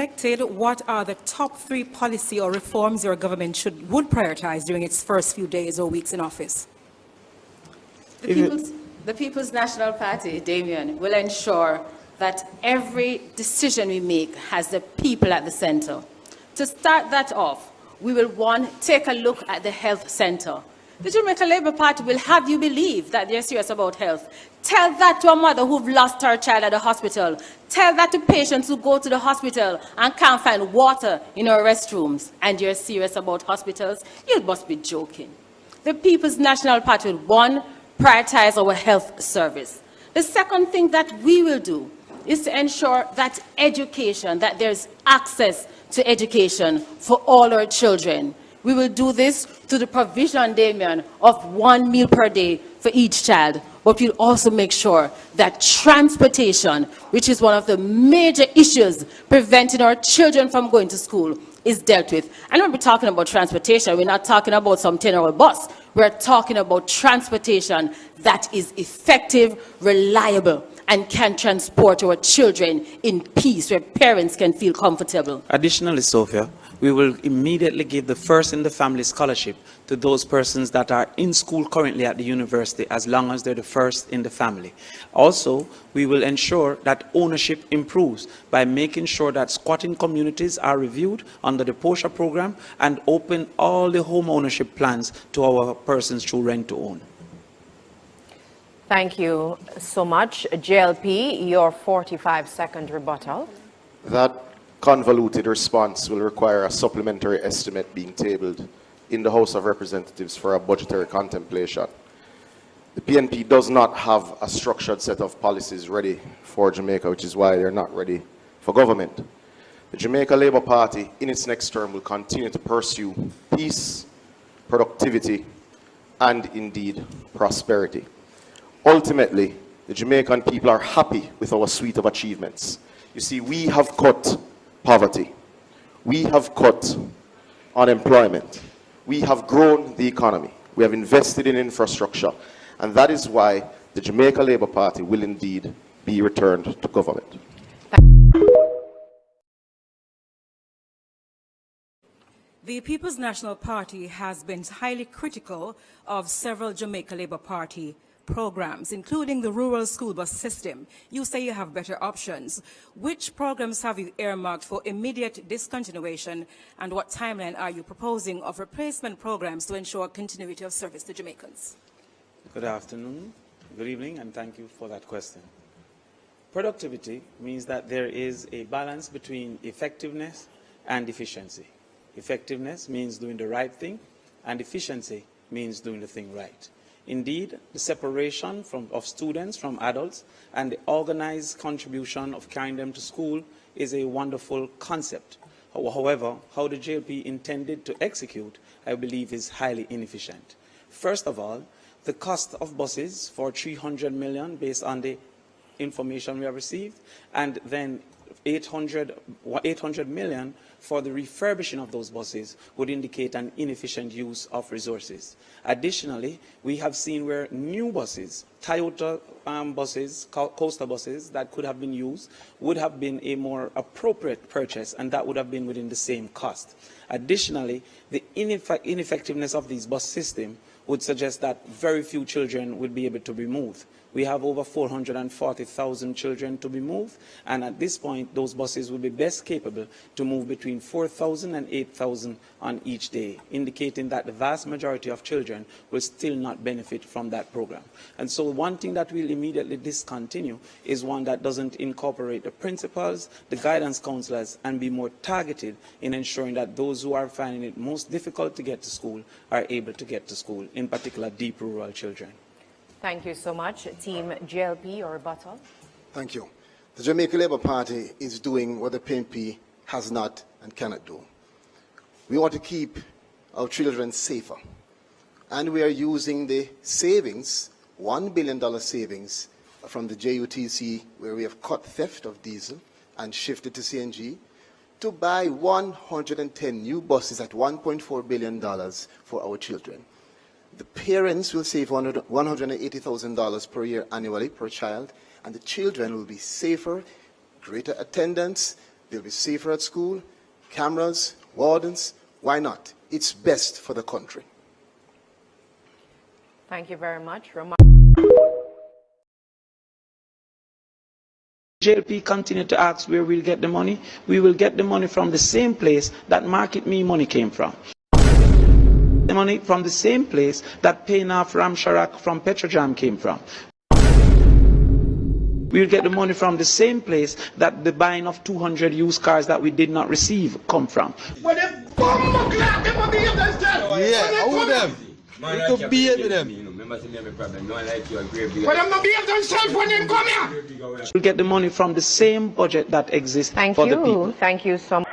elected, what are the top 3 policy or reforms your government would prioritize during its first few days or weeks in office? The People's National Party, Damien, will ensure that every decision we make has the people at the center. To start that off, we will, one, take a look at the health center. The Jamaica Labour Party will have you believe that they're serious about health. Tell that to a mother who've lost her child at the hospital. Tell that to patients who go to the hospital and can't find water in our restrooms. And you're serious about hospitals? You must be joking. The People's National Party will, one, prioritize our health service. The second thing that we will do is to ensure that education, that there's access to education for all our children. We will do this through the provision, Damien, of 1 meal per day for each child. But we'll also make sure that transportation, which is one of the major issues preventing our children from going to school, is dealt with. And when we're talking about transportation, we're not talking about some 10-hour bus. We're talking about transportation that is effective, reliable, and can transport our children in peace, where parents can feel comfortable. Additionally, Sophia, we will immediately give the First in the Family Scholarship to those persons that are in school currently at the university, as long as they're the first in the family. Also, we will ensure that ownership improves by making sure that squatting communities are reviewed under the POSHA program and open all the home ownership plans to our persons through rent to own. Thank you so much. JLP, your 45-second rebuttal. That convoluted response will require a supplementary estimate being tabled in the House of Representatives for a budgetary contemplation. The PNP does not have a structured set of policies ready for Jamaica, which is why they're not ready for government. The Jamaica Labour Party, in its next term, will continue to pursue peace, productivity, and indeed prosperity. Ultimately, the Jamaican people are happy with our suite of achievements. You see, we have cut poverty. We have cut unemployment. We have grown the economy. We have invested in infrastructure. And that is why the Jamaica Labour Party will indeed be returned to government. The People's National Party has been highly critical of several Jamaica Labour Party programs, including the rural school bus system. You say you have better options. Which programs have you earmarked for immediate discontinuation, and what timeline are you proposing of replacement programs to ensure continuity of service to Jamaicans? Good afternoon, good evening, and thank you for that question. Productivity means that there is a balance between effectiveness and efficiency. Effectiveness means doing the right thing, and efficiency means doing the thing right. Indeed, the separation of students from adults and the organized contribution of carrying them to school is a wonderful concept. However, how the JLP intended to execute, I believe, is highly inefficient. First of all, the cost of buses for 300 million based on the information we have received, and then 800 million for the refurbishing of those buses would indicate an inefficient use of resources. Additionally, we have seen where new buses, Toyota buses, coaster buses that could have been used would have been a more appropriate purchase, and that would have been within the same cost. Additionally, the ineffectiveness of these bus systems would suggest that very few children would be able to be moved. We have over 440,000 children to be moved, and at this point, those buses will be best capable to move between 4,000 and 8,000 on each day, indicating that the vast majority of children will still not benefit from that program. And so one thing that we'll immediately discontinue is one that doesn't incorporate the principals, the guidance counselors, and be more targeted in ensuring that those who are finding it most difficult to get to school are able to get to school, in particular deep rural children. Thank you so much. Team JLP, your rebuttal. Thank you. The Jamaica Labour Party is doing what the PNP has not and cannot do. We want to keep our children safer. And we are using the savings, $1 billion savings from the JUTC, where we have cut theft of diesel and shifted to CNG, to buy 110 new buses at $1.4 billion for our children. The parents will save $180,000 per year annually per child, and the children will be safer, greater attendance, they'll be safer at school, cameras, wardens. Why not? It's best for the country. Thank you very much. JLP continue to ask where we'll get the money. We will get the money from the same place that Market Me money came from. The money from the same place that paying off Ramsharak from Petrojam came from. We'll get the money from the same place that the buying of 200 used cars that we did not receive come from. Yeah, who them? You could be with them. We'll get the money from the same budget that exists Thank for you. the people. Thank you so much.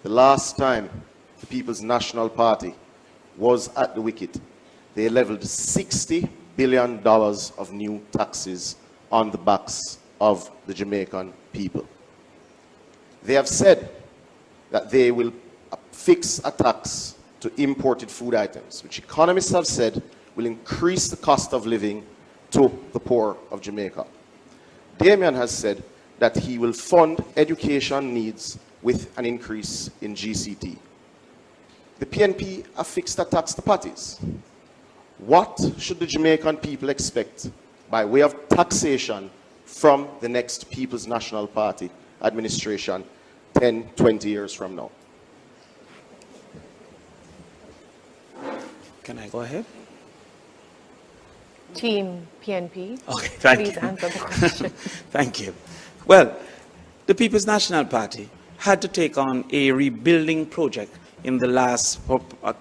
The last time the People's National Party was at the wicket, they leveled $60 billion of new taxes on the backs of the Jamaican people. They have said that they will fix a tax to imported food items, which economists have said will increase the cost of living to the poor of Jamaica. Damian has said that he will fund education needs with an increase in GCT. The PNP have fixed a tax to parties. What should the Jamaican people expect by way of taxation from the next People's National Party administration 10, 20 years from now? Can I go ahead? Team PNP. Okay, thank Please you. answer the question. Thank you. Well, the People's National Party had to take on a rebuilding project in the last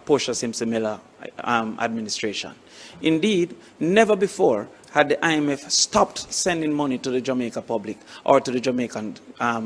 Portia Simpson Miller administration. Indeed, never before had the IMF stopped sending money to the Jamaica public or to the Jamaican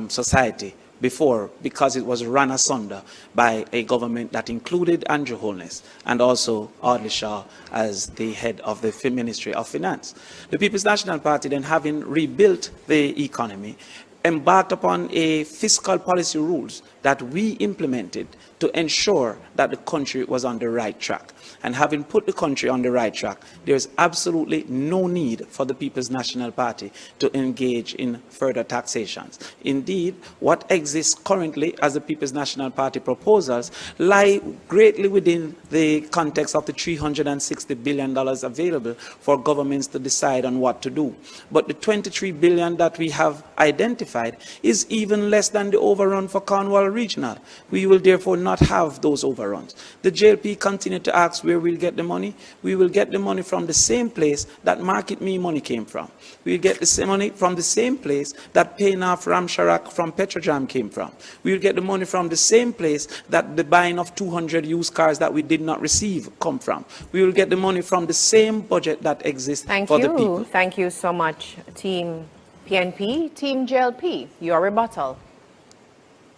society before, because it was run asunder by a government that included Andrew Holness and also Audley Shaw as the head of the Ministry of Finance. The People's National Party, then having rebuilt the economy, embarked upon a fiscal policy rules that we implemented to ensure that the country was on the right track. And having put the country on the right track, there is absolutely no need for the People's National Party to engage in further taxations. Indeed, what exists currently as the People's National Party proposals lie greatly within the context of the $360 billion available for governments to decide on what to do. But the $23 billion that we have identified is even less than the overrun for Cornwall Regional. We will therefore not have those overruns. The JLP continue to ask where we'll get the money. We will get the money from the same place that Market Me money came from. We'll get the same money from the same place that paying off Ramsharak from Petrojam came from. We'll get the money from the same place that the buying of 200 used cars that we did not receive come from. We will get the money from the same budget that exists for the people. Thank you so much, Team PNP. Team JLP, your rebuttal.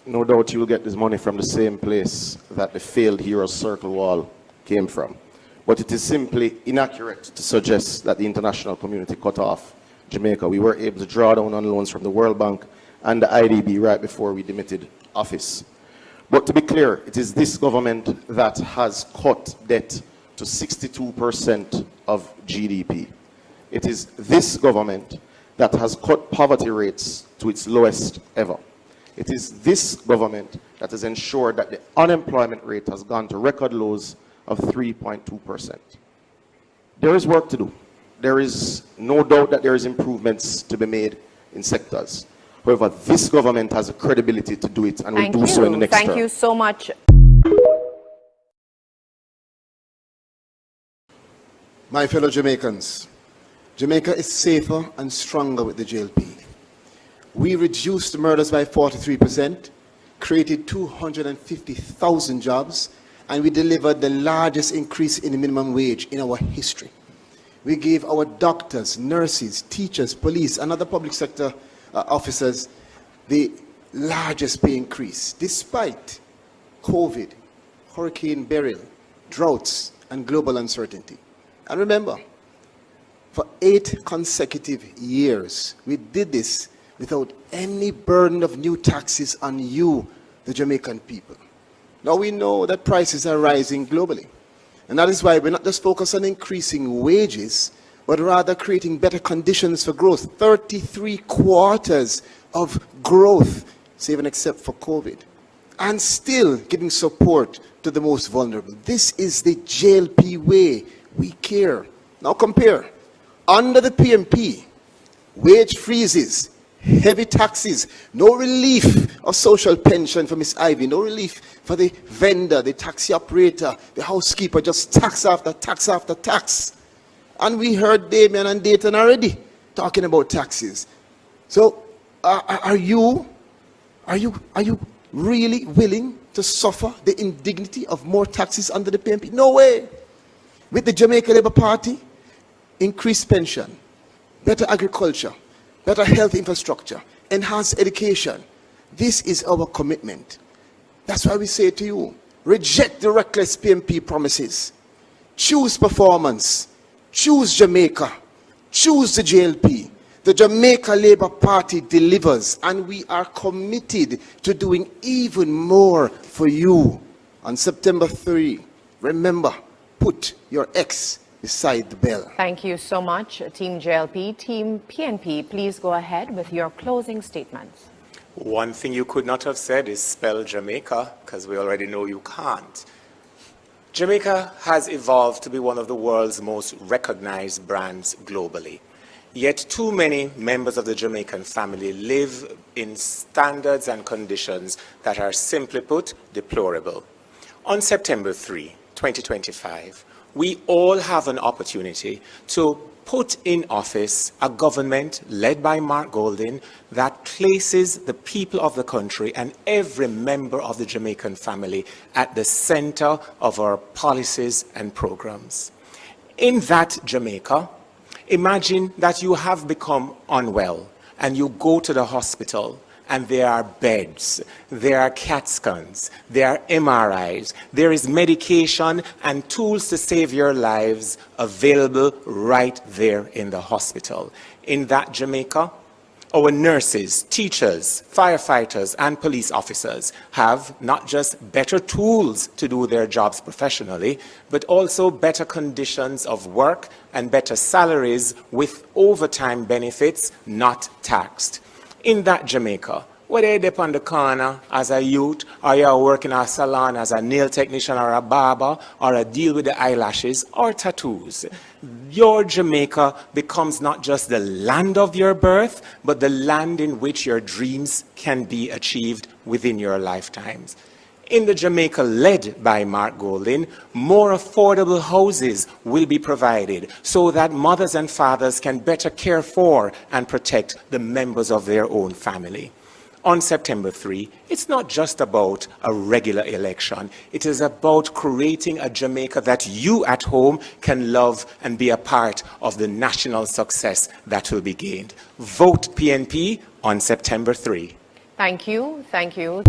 No doubt you will get this money from the same place that the failed Heroes Circle Wall came from. But it is simply inaccurate to suggest that the international community cut off Jamaica. We were able to draw down on loans from the World Bank and the IDB right before we demitted office. But to be clear, it is this government that has cut debt to 62% of GDP. It is this government that has cut poverty rates to its lowest ever. It is this government that has ensured that the unemployment rate has gone to record lows of 3.2%. There is work to do. There is no doubt that there is improvements to be made in sectors. However, this government has the credibility to do it and will do so in the next term. Thank you so much. My fellow Jamaicans, Jamaica is safer and stronger with the JLP. We reduced murders by 43%, created 250,000 jobs, and we delivered the largest increase in the minimum wage in our history. We gave our doctors, nurses, teachers, police, and other public sector officers the largest pay increase, despite COVID, Hurricane Beryl, droughts, and global uncertainty. And remember, for 8 consecutive years, we did this without any burden of new taxes on you, the Jamaican people. Now we know that prices are rising globally. And that is why we're not just focused on increasing wages, but rather creating better conditions for growth. 33 quarters of growth, save and except for COVID. And still giving support to the most vulnerable. This is the JLP way. We care. Now compare. Under the PMP, wage freezes, heavy taxes, no relief of social pension for Miss Ivy, no relief for the vendor, the taxi operator, the housekeeper, just tax after tax after tax. And we heard Damien and Dayton already talking about taxes. So are you really willing to suffer the indignity of more taxes under the PMP? No way. With the Jamaica Labour Party, increased pension, better agriculture, better health infrastructure, enhanced education. This is our commitment. That's why we say to you, reject the reckless PMP promises. Choose performance. Choose Jamaica. Choose the JLP. The Jamaica Labour Party delivers, and we are committed to doing even more for you. On September 3, remember, put your X beside the bell. Thank you so much, Team JLP. Team PNP, please go ahead with your closing statements. One thing you could not have said is spell Jamaica, because we already know you can't. Jamaica has evolved to be one of the world's most recognized brands globally. Yet too many members of the Jamaican family live in standards and conditions that are, simply put, deplorable. On September 3, 2025, we all have an opportunity to put in office a government led by Mark Golding that places the people of the country and every member of the Jamaican family at the center of our policies and programs. In that Jamaica, imagine that you have become unwell and you go to the hospital and there are beds, there are CAT scans, there are MRIs, there is medication and tools to save your lives available right there in the hospital. In that Jamaica, our nurses, teachers, firefighters, and police officers have not just better tools to do their jobs professionally, but also better conditions of work and better salaries with overtime benefits not taxed. In that Jamaica, whether you're on the corner as a youth, or you're working in a salon as a nail technician or a barber, or a deal with the eyelashes or tattoos, your Jamaica becomes not just the land of your birth, but the land in which your dreams can be achieved within your lifetimes. In the Jamaica led by Mark Golding, more affordable houses will be provided so that mothers and fathers can better care for and protect the members of their own family. On September 3, it's not just about a regular election. It is about creating a Jamaica that you at home can love and be a part of the national success that will be gained. Vote PNP on September 3. Thank you. Thank you.